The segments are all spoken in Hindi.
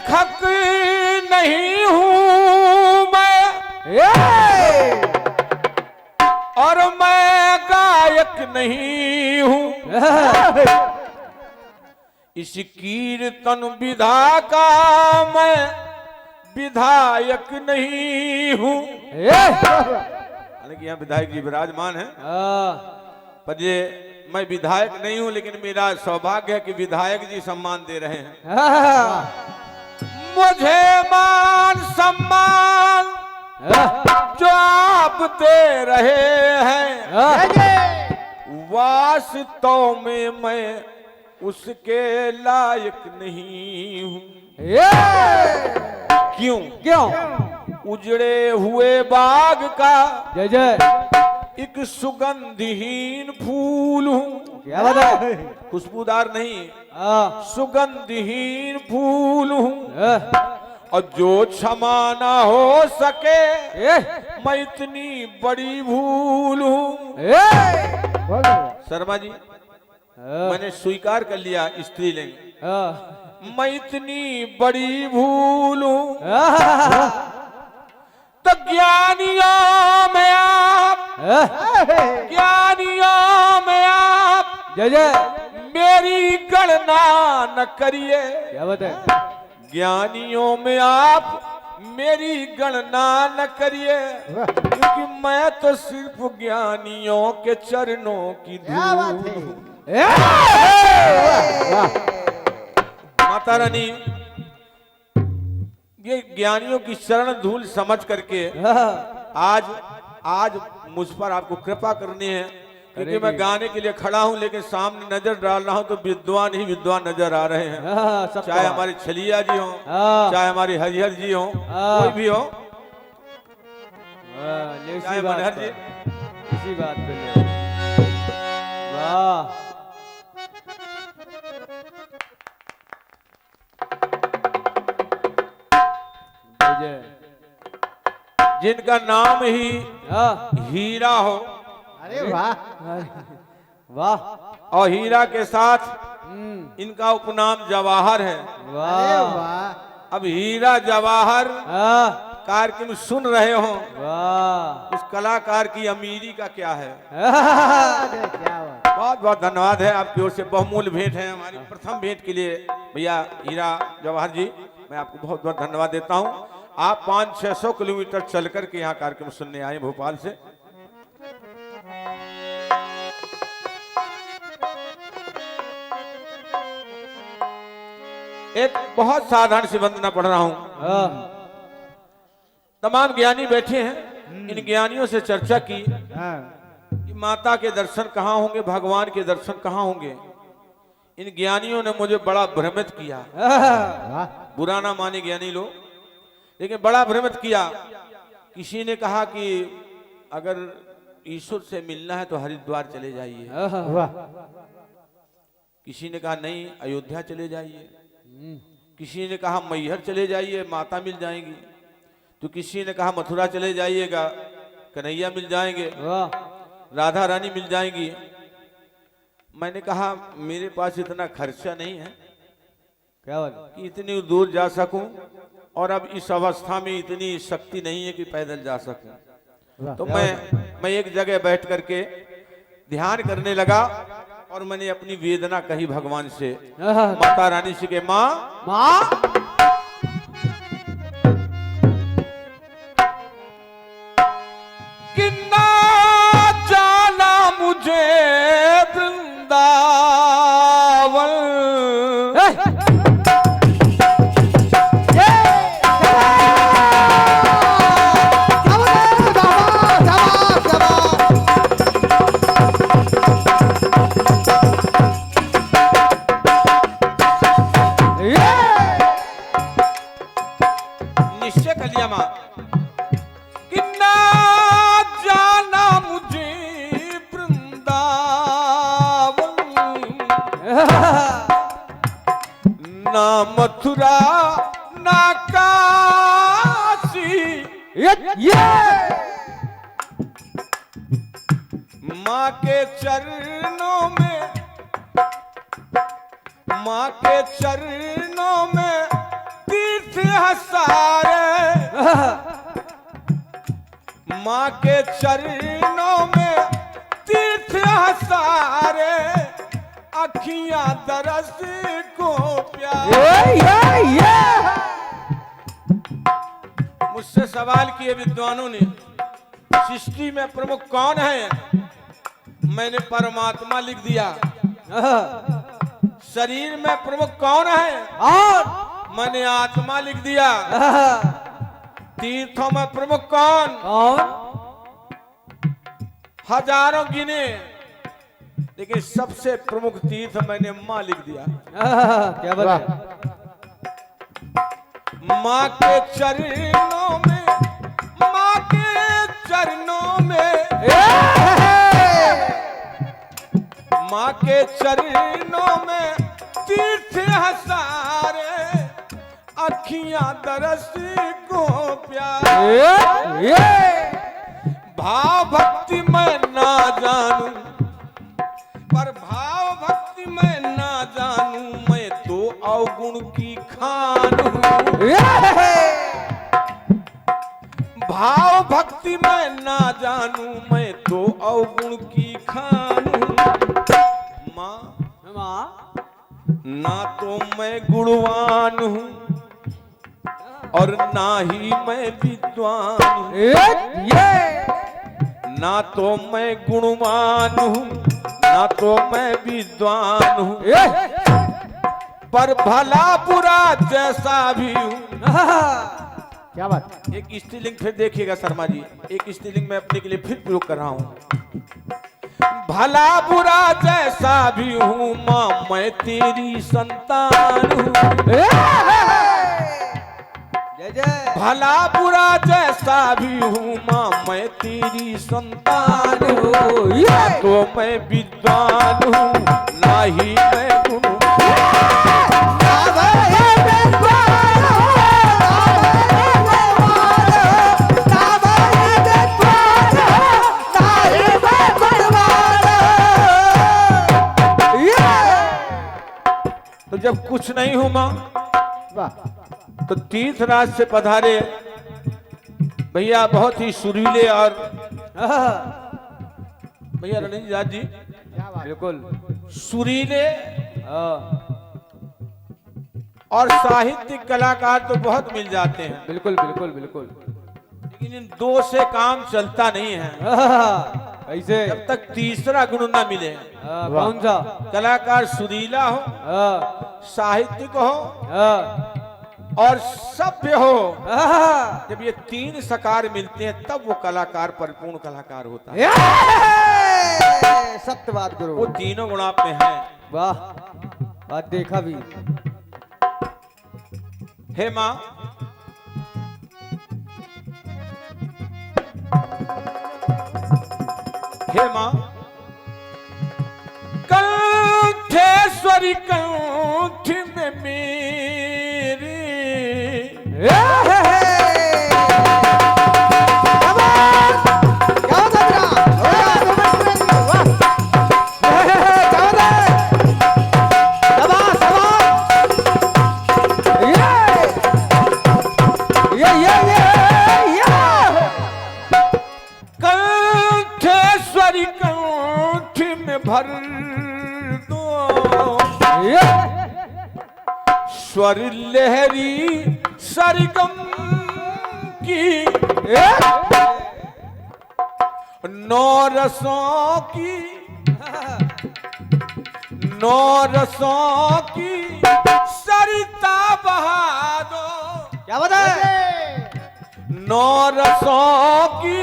लेखक नहीं हूं मैं और मैं गायक नहीं हूं। इस कीर्तन विधा का मैं विधायक नहीं हूं। हालांकि यहाँ विधायक जी विराजमान हैं, पर ये मैं विधायक नहीं हूं, लेकिन मेरा सौभाग्य है कि विधायक जी सम्मान दे रहे हैं मुझे। मान सम्मान जो आप दे रहे हैं, वास्तव में मैं उसके लायक नहीं हूं। क्यों उजड़े हुए बाग का जय जय एक सुगंधहीन फूल हूं। क्या बात है? खुशबूदार नहीं, सुगंधहीन फूल हूं। और जो क्षमा ना हो सके मैं इतनी बड़ी भूल हूं। शर्मा जी, मैंने स्वीकार कर लिया स्त्रीलिंग, मैं इतनी बड़ी भूल हूं। तो ज्ञानियों में आप, ज्ञानियों में आप जय जय मेरी गणना न करिए। क्या बात है? ज्ञानियों में आप मेरी गणना न करिए, क्योंकि मैं तो सिर्फ ज्ञानियों के चरणों की धूल हूं। माता रानी, ये ज्ञानियों की चरण धूल समझ करके आज मुझ पर आपको कृपा करनी है, क्योंकि मैं गाने के लिए खड़ा हूं, लेकिन सामने नजर डाल रहा हूं तो विद्वान ही विद्वान नजर आ रहे हैं। चाहे हमारे छलिया जी हो, चाहे हमारे हरिहर जी हो, कोई भी हो, चाहे मनहर जी। इसी बात पे वाह, जिनका नाम ही हीरा हो, अरे वाह वाह, और हीरा के साथ इनका उपनाम जवाहर है। अरे वाह। अब हीरा जवाहर कार्यक्रम सुन रहे हो, वाह, उस कलाकार की अमीरी का क्या है। क्या बात। बहुत बहुत धन्यवाद है आपकी ओर से, बहुमूल्य भेंट है हमारी प्रथम भेंट के लिए भैया हीरा जवाहर जी, मैं आपको बहुत बहुत धन्यवाद देता हूं। आप 500-600 किलोमीटर चल करके यहाँ कार्यक्रम सुनने आए भोपाल से। एक बहुत साधारण सी वंदना पढ़ रहा हूं। तमाम ज्ञानी बैठे हैं, इन ज्ञानियों से चर्चा की कि माता के दर्शन कहाँ होंगे, भगवान के दर्शन कहाँ होंगे। इन ज्ञानियों ने मुझे बड़ा भ्रमित किया। बुरा ना माने ज्ञानी लोग, लेकिन बड़ा भ्रमित किया। किसी ने कहा कि अगर ईश्वर से मिलना है तो हरिद्वार चले जाइए, किसी ने कहा नहीं अयोध्या चले जाइए, किसी ने कहा मैहर चले जाइए माता मिल जाएंगी, तो किसी ने कहा मथुरा चले जाइएगा कन्हैया मिल जाएंगे, राधा रानी मिल जाएंगी। मैंने कहा मेरे पास इतना खर्चा नहीं है क्या बात कि इतनी दूर जा सकूं, और अब इस अवस्था में इतनी शक्ति नहीं है कि पैदल जा सकूं। तो मैं एक जगह बैठ करके ध्यान करने लगा, और मैंने अपनी वेदना कही भगवान से, माता रानी से के माँ किन्ना जाना मुझे वृंदावन। निश्चय कर लिया माँ कि ना जाना मुझे वृंदावन, ना मथुरा ना काशी, माँ के चरणों में, माँ के चरणों में तीर्थ तीर्थ हसारे माँ के चरणों में तीर्थ हसारे अखियां दरस को प्यार। मुझसे सवाल किए विद्वानों ने, सृष्टि में प्रमुख कौन है? मैंने परमात्मा लिख दिया। शरीर में प्रमुख कौन है? और मैंने आत्मा लिख दिया। तीर्थों में प्रमुख कौन? कौन? हजारों गिने, लेकिन सबसे प्रमुख तीर्थ मैंने माँ लिख दिया। क्या बात है? माँ के चरणों में, माँ के चरणों में, माँ के चरणों में तीर्थ हसारे अखियां दरस को प्यार। भाव भक्ति मैं ना जानूं, पर भाव भक्ति मैं ना जानूं, मैं तो अवगुण की खान हूं। भाव भक्ति मैं ना जानूं, मैं तो अवगुण की खान हूं। माँ, ना तो मैं गुणवान हूं और ना ही मैं विद्वान हूं। ना तो मैं गुणवान हूं, ना तो मैं विद्वान हूं, पर भला बुरा जैसा भी हूं। क्या बात? एक स्त्रीलिंग फिर देखिएगा शर्मा जी, एक स्त्रीलिंग मैं अपने के लिए फिर प्रयोग कर रहा हूं। भला बुरा जैसा भी हूं मां, मैं तेरी संतान हूं। जय जय। भला बुरा जैसा भी हूं मां, मैं तेरी संतान हूं। ना तो मैं विद्वान हूं, ना ही मैं गुण। तो जब कुछ नहीं हूं मां, तो तीर्थराज से पधारे भैया बहुत ही सुरीले और भैया रणजीत राज जी बिल्कुल सुरीले और साहित्यिक कलाकार तो बहुत मिल जाते हैं, बिल्कुल बिल्कुल बिल्कुल, लेकिन इन दो से काम चलता नहीं है। ऐसे जब तक तीसरा गुण ना मिले। कौन सा? कलाकार सुरीला हो, साहित्यिक हो और सभ्य हो। जब ये तीन सकार मिलते हैं तब वो कलाकार परिपूर्ण कलाकार होता है। सत्य बात करो। वो तीनों गुण आप में है। वाह, बात देखा भी। हे माँ, हे माँ, कंठेश्वरी कंठ में मेरे कंठेश्वरी कंठ में भर दो स्वर लहरी सरगम की, नौ रसों की, नौ रसों की सरिता बहा दो। क्या बात है? नौ रसों की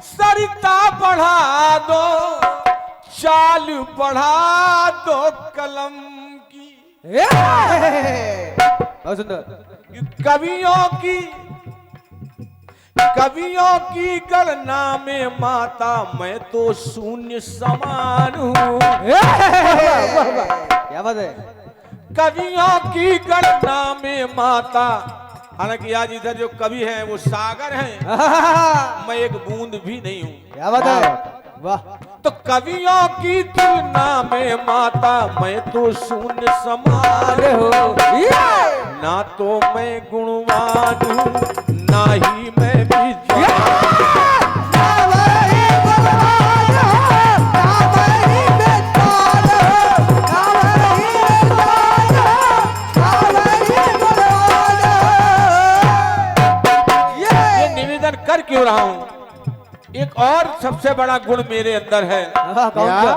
सरिता बढ़ा दो, चाल बढ़ा दो कलम की। बहुत सुंदर। कवियों की गणना में माता मैं तो शून्य समान हूँ। क्या बात है? कवियों की गणना में माता, हालांकि आज इधर जो कवि हैं वो सागर हैं, मैं एक बूंद भी नहीं हूँ। क्या बात है? वाह। तो कवियों की तुलना में माता मैं तो शून्य समान हूँ। ना तो मैं गुणवान हूँ ना ही मैं विद्वान। ये निवेदन कर क्यों रहा हूँ? एक और सबसे बड़ा गुण मेरे अंदर है। कौन क्या? सा?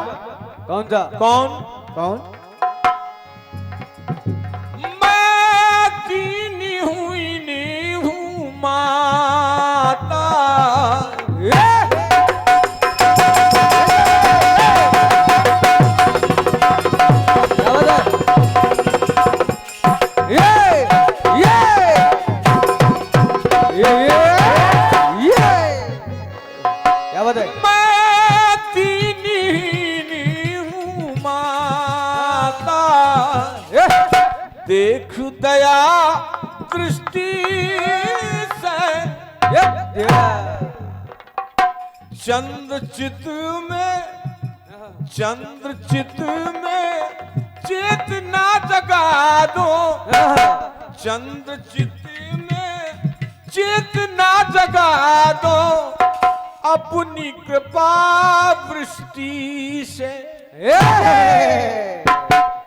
कौन सा? कौन? कौन? मैं कीनी हुई नहीं हूँ माता। क्या बात है? क्या बात है? मैं कीनी नहीं हूँ माता। देख दया दृष्टि से चंद्र चित में चेतना जगा दो। चंद्र चित में चेतना जगा दो अपनी कृपा वृष्टि से।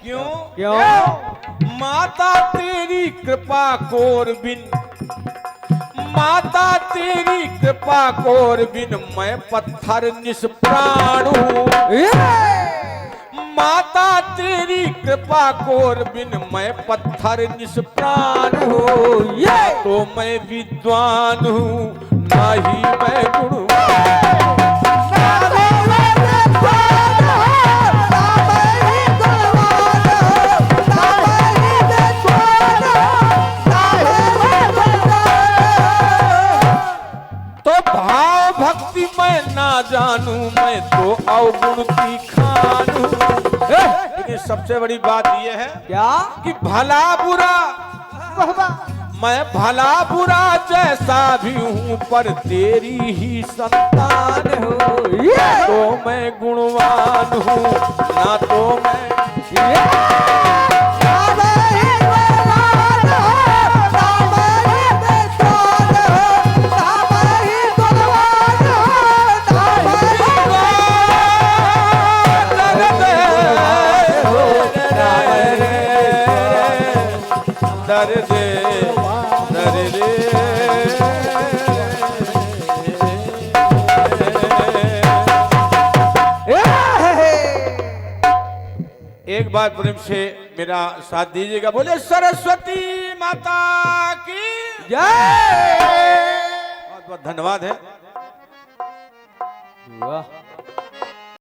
क्यों? क्यों? माता तेरी कृपा कोर बिन, माता तेरी कृपा कोर बिन मैं पत्थर निष्प्राण हूँ। माता तेरी कृपा कोर बिन मैं पत्थर निष्प्राण हूँ। तो मैं विद्वान हूँ ना ही मैं गुणवान। तो भाव भक्ति मैं ना जानू मैं तो अवगुण की खान हूँ। लेकिन सबसे बड़ी बात यह है क्या? कि भला बुरा, मैं भला बुरा जैसा भी हूँ पर तेरी ही संतान हूँ। तो मैं गुणवान हूँ ना तो मैं दर्द एक बार प्रेम से मेरा साथ दीजिएगा। बोले सरस्वती माता की जय। बहुत बहुत धन्यवाद है। वाह।